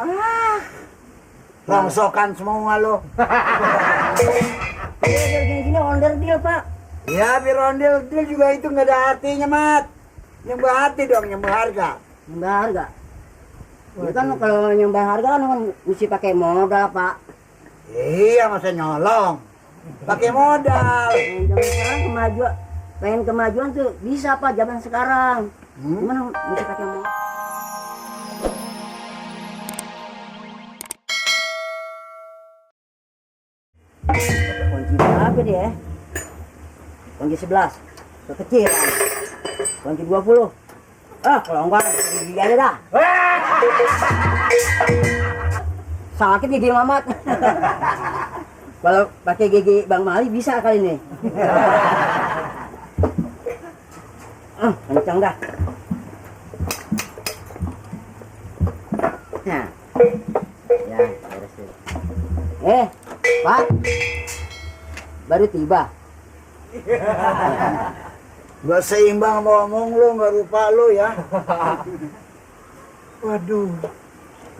Ah, rongsokan semua lo. Biar gini-gini onder deal, Pak. Ya, biar ondel deal juga itu nggak ada artinya, Mat. Nyembah hati dong, nyembah harga. Nyembah harga. Ya kan kalau nyembah harga kan mesti pakai modal, Pak. Iya, masa nyolong. Pakai modal. Zaman sekarang kemajuan, pengen kemajuan tuh bisa, Pak, zaman sekarang. Gimana mesti pakai modal? Kunci berapa dia? Kunci 11. Kekecilan. Kunci 20. Kalau enggak gigi aja dah. Sakit gigi Mamat. Kalau pakai gigi Bang Mali bisa kali ini. Kencang dah. Nah. Ya, beres. Pak. Baru tiba. Gak seimbang ngomong lo, nggak rupa lo ya. Waduh.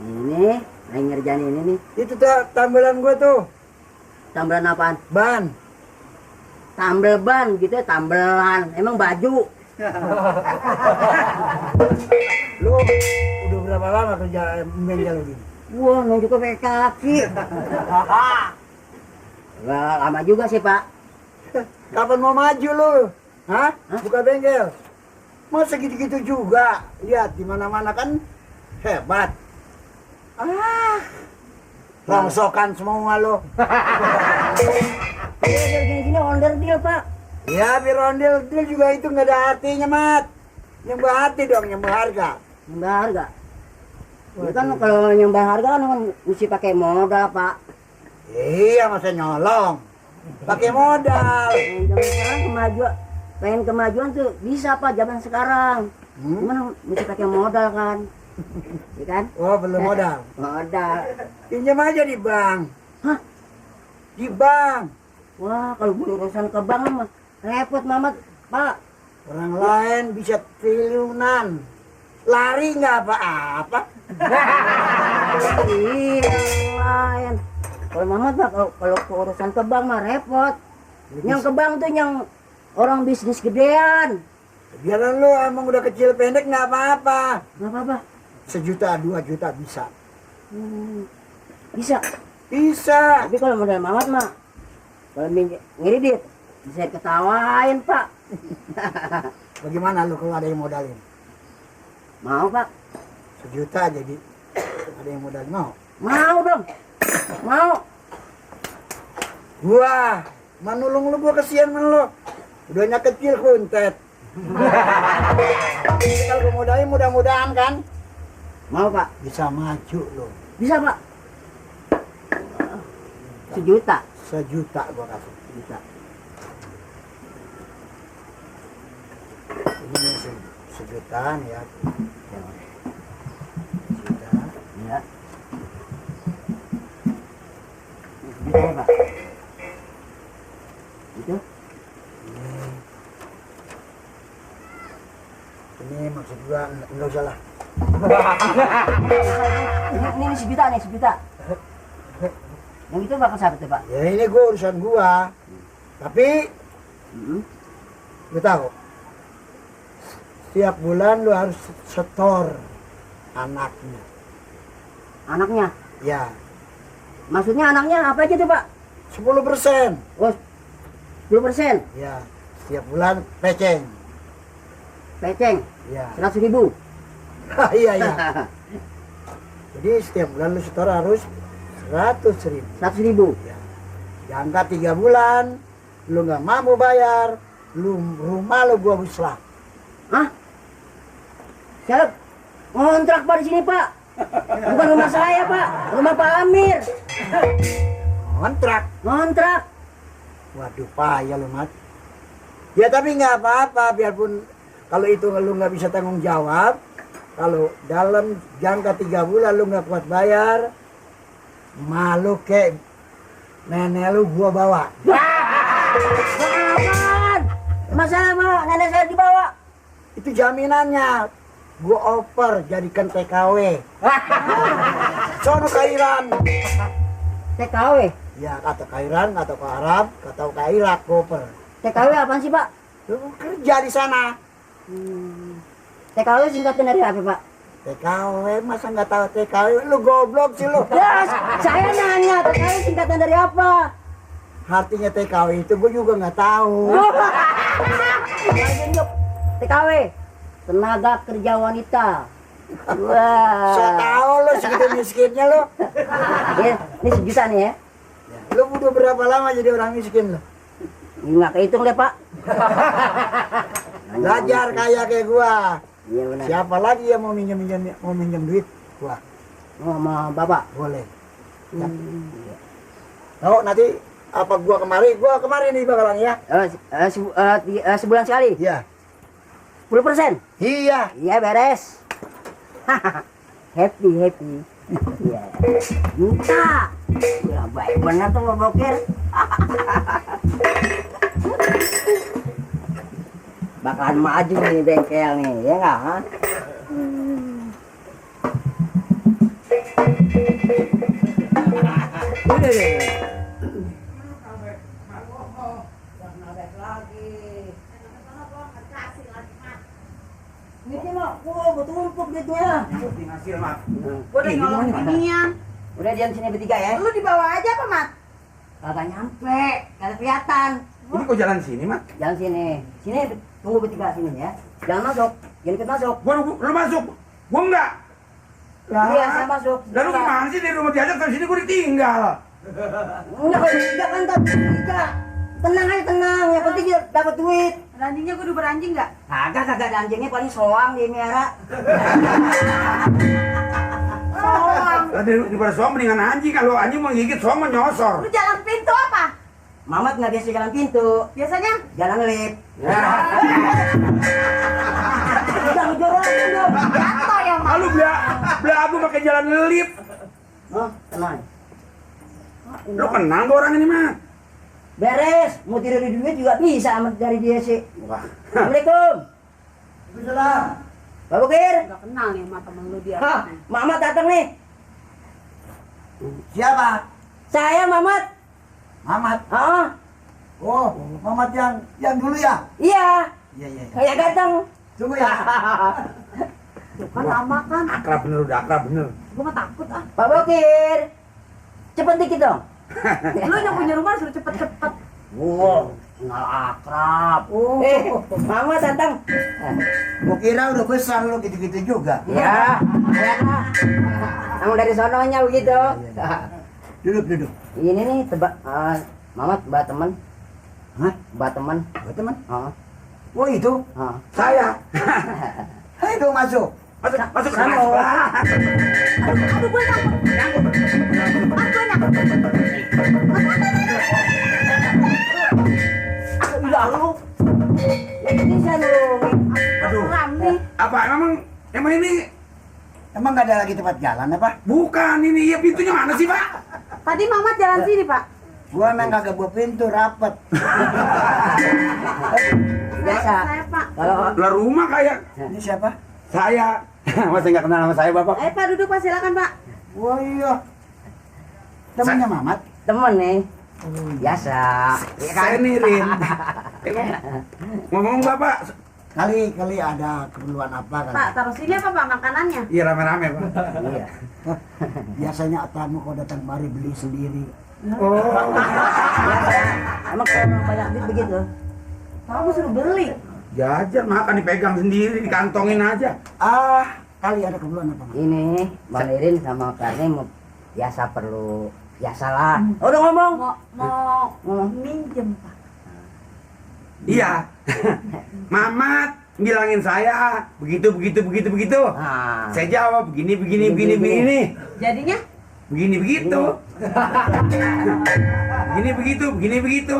Ini, lagi ngerjain ini nih. Itu tambelan gua tuh. Tambelan apaan? Ban. Tambel ban gitu ya, tambelan. Emang baju. Lo udah berapa lama kerja bengkel lagi? Wah, nunjuk ke pakai kaki. Gak lama juga sih, Pak. Kapan mau maju lo? Hah? Buka bengkel. Masa gitu-gitu juga? Lihat di mana-mana kan hebat. Rongsokan semua lo. Biar gini-gini onder deal, Pak. Ya, biar ondel deal juga itu nggak ada artinya, Mat. Nyembah hati dong, nyembah harga. Nyembah harga. Ya kan kalau nyembah harga kan mesti pakai modal, Pak. Iya, masa nyolong. Pakai modal. Zaman sekarang kemajuan, pengen kemajuan tuh bisa, Pak, zaman sekarang. Gimana mesti pakai modal kan? Ya kan? Oh, belum modal. Modal. Pinjam aja di bank. Hah? Di bank. Wah, kalau berurusan ke bank mah repot Mamat, Pak. Orang lain bisa triliunan. Lari nggak apa-apa. Iya, lain. Kalau Mamat mah kalau urusan ke bank mah repot. Yang ke bank tuh yang orang bisnis gedean. Biaran lu emang udah kecil pendek nggak apa-apa. Nggak apa-apa. 1 juta, 2 juta bisa. Bisa. Bisa. Tapi kalau modal Mamat mah kalau ngiridit bisa ketawain, Pak. Bagaimana lu kalau ada yang modalin? Mau, Pak? 1 juta jadi ada yang modal mau? Mau dong. Mau. Gua manulung lu, gua kesian sama lu. Udahnya kecil kuntet. Tapi kalau gua modalin mudah-mudahan kan Mau, Pak? bisa maju lu. Bisa, Pak. 1 juta. 1 juta gua kasih. 1 juta. Ini sejutaan ya. 1 juta. Ya. Bisa, Pak. Itu? Ini maksud gua enggak usah lah. Ini 1 juta nih, 1 juta. Yang itu bakal siapa tuh, Pak? Ya ini gua urusan gua. Tapi lu tahu, setiap bulan lu harus setor anaknya. Anaknya? Ya, Maksudnya anaknya apa aja tuh, Pak? 10%. Oh, 10%. Ya, setiap bulan peceng. Peceng. Ya. 100.000. Iya, iya. Jadi setiap bulan lu setor harus 100.000. 100.000. Ya. Jangka 3 bulan, lu nggak mampu bayar, rumah lu gua muslah. Hah? Saya ngontrak, Pak, di sini, Pak. Bukan rumah saya, Pak. Rumah Pak Amir. Kontrak. Ngontrak. Waduh, payah lu, Mat. Ya tapi nggak apa-apa, biarpun kalau itu lu nggak bisa tanggung jawab, kalau dalam jangka 3 bulan lu nggak kuat bayar, malu kek nenek lu gua bawa. Apaan? Masalah mah nenek saya dibawa. Itu jaminannya. Gua oper jadikan TKW. sono ke Iran. TKW. Ya kata ke Iran, kata ke Arab, kata ke Irak, koper. TKW apaan sih, Pak? Lu kerja di sana. TKW singkatan dari apa, Pak? TKW, masa nggak tahu TKW? Lu goblok sih lu. Ya, saya nanya, TKW singkatan dari apa? Artinya TKW itu gue juga nggak tahu. TKW, tenaga kerja wanita. Wah. Saya tahu lu segitu miskinnya lu. Ya, ini sejuta nih ya. Lu udah berapa lama jadi orang miskin lu? Nggak kehitung deh, Pak. Belajar kaya kayak gua. Iya benar. Siapa lagi yang mau minjem duit? Gua. Oh, sama Bapak. Boleh. Ya. Oh, nanti apa gua kemari nih bakalan ya. Sebulan sekali. Iya. 10%. Iya. Iya beres. happy. Iya. Minta. Ya baik benar tuh ngebokir. Bakalan maju nih bengkel nih, ya nggak? Duitnya mah, betul umpuk duitnya. Hasil, Mat. Gua udah nolong ginian. Udah diam sini bertiga ya. Lu di bawah aja apa, Mat? Kagak nyampe, kagak kelihatan. Ini kok jalan sini, Mat? Jangan sini, sini tunggu bertiga sini ya. Jangan masuk, jangan ikut masuk. Lu masuk. Gua enggak. Iya, saya masuk. Lalu gimana sih dari rumah diajak ke sini gua ditinggal. Enggak, kalau bertiga kan tak bertiga. Tenang aja, tenang. Yang penting dia dapat duit. Anjingnya gua udah beranjing nggak? Kagak ada anjingnya paling soang di miara. Soang. Lah daripada soang mendingan anjing. Kalau anjing mau gigit soang mah nyosor. Lu jalan pintu apa? Mamat nggak biasa jalan pintu, Biasanya? jalan lift. Udah ngejorok dong. Jatuh ya, Mat. Lalu belagu pakai jalan lift. Oh, tenang. Lu kenal gak orang ini, Mat? Beres, mau tidur di duit juga bisa sama dari dia sih. Wah. Assalamualaikum. Waalaikumsalam. Pak Bukir. Udah kenal nih sama temen lu dia. Hah, Mamat datang nih. Siapa? Saya Mamat. Mamat. Ah, Oh, Mamat yang dulu ya? iya. Iya. Kayak datang. Tunggu ya. Tuh kan lama kan. Akrab bener, udah akrab bener. Gua mah takut ah. Pak Bukir. Cepet dikit dong. Lu yang punya rumah suruh cepet-cepet. Wow, kenal akrab. Mamat datang. Gua kira udah besar lu gitu-gitu juga. Ya, emang dari sononya begitu. Duduk. Ini nih tebak, Mamat mbak teman, Hah? mbak teman. Oh, teman. Ah, Oh, itu. ah. Saya. Ayo dong masuk. Masuk. Sama. Aduh, gua takut. Ah, gua takut. Iya lu. Ini bisa lu. Aduh. Ram nih. Apa emang ini Emang gak ada lagi tempat jalan apa? bukan ini ya pintunya mana sih, Pak? Tadi Mamat jalan sini, Pak. Gua emang kagak buat pintu rapet. Biasa. Saya, Pak. Kalau Lah rumah kayak Ini siapa? saya. Masa nggak kenal sama saya, Bapak? Pak duduk, Pak, silakan, Pak. Oh iya. Temennya Mamat. temen nih, biasa. Ya kan? Saya nirin. Ngomong Bapak. Kali ada keperluan apa kan? Pak, taruh sini apa, Pak, makanannya? Iya rame-rame, Pak. Iya. Biasanya tamu kalau datang mari beli sendiri. Oh. Emang kalau orang banyak duit begitu. Kamu suruh beli. Jajan makan dipegang sendiri, dikantongin aja. Kali ada keperluan apa? Mak? Ini Bang Irin sama Karni mau biasa perlu biasalah. Udah ngomong. Mau minjem, Pak. Iya. Mamat bilangin saya begitu. Nah, Saya jawab begini. Jadinya? Begini begitu. Begini begitu.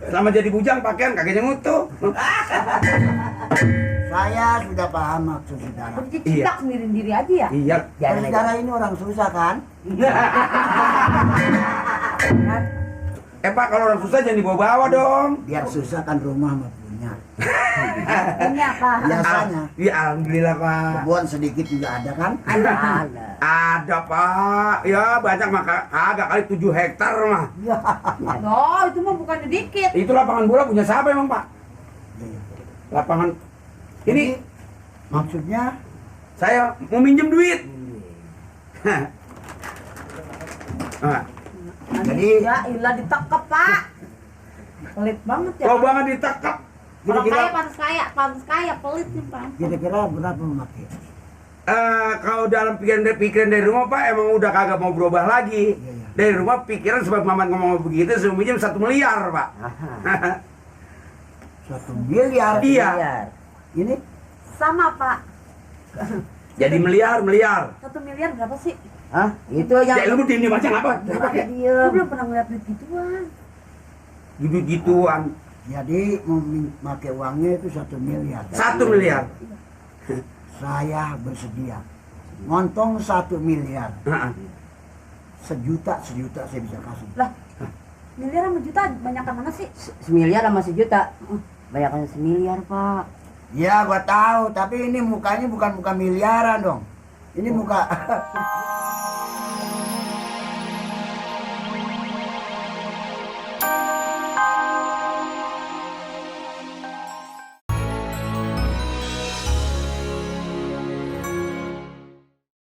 Selama jadi bujang pakaian kakinya ngutuh. Saya sudah paham maksud saudara. Udah cicak sendiri-sendiri aja ya? Iya. jangan aja. Saudara ini orang susah kan? Pak kalau orang susah jangan dibawa-bawa dong. Biar susah kan rumah mah punya. Ini apa? Biasanya Ya alhamdulillah pak. kebun sedikit juga ada kan? Ada. Ada pak. Ya banyak mah agak kali 7 hektar mah. Oh, itu mah bukan dikit. Itu lapangan bola punya siapa emang pak? Lapangan ini Jadi, maksudnya saya mau minjem duit. Nah, Jadi- ya ilah ditekep pak. Pelit banget ya. kalau banget ditekap. Orang kira-kira pantas kaya, pelit nih pak. kira-kira berapa memakai? Kalau dalam pikiran dari rumah pak emang udah kagak mau berubah lagi. Iya, iya. Dari rumah pikiran sebab Mamat ngomong begitu saya minjem 1 miliar pak. 1 miliar. Iya. Ini Sama pak. Jadi miliar. 1 miliar berapa sih? Hah? Itu Ya yang lu diem aja ngapa? pakai Gue diem. belum pernah ngeliat duit gituan. Gitu-gituan. jadi memakai uangnya itu 1 miliar. 1 miliar. Saya bersedia. Ngontong 1 miliar. Sejuta saya bisa kasih. Lah, miliar sama juta banyakan mana sih? Semiliar sama sejuta. Banyakan semiliar, Pak. Ya gua tahu, tapi ini mukanya bukan muka miliaran dong. Ini muka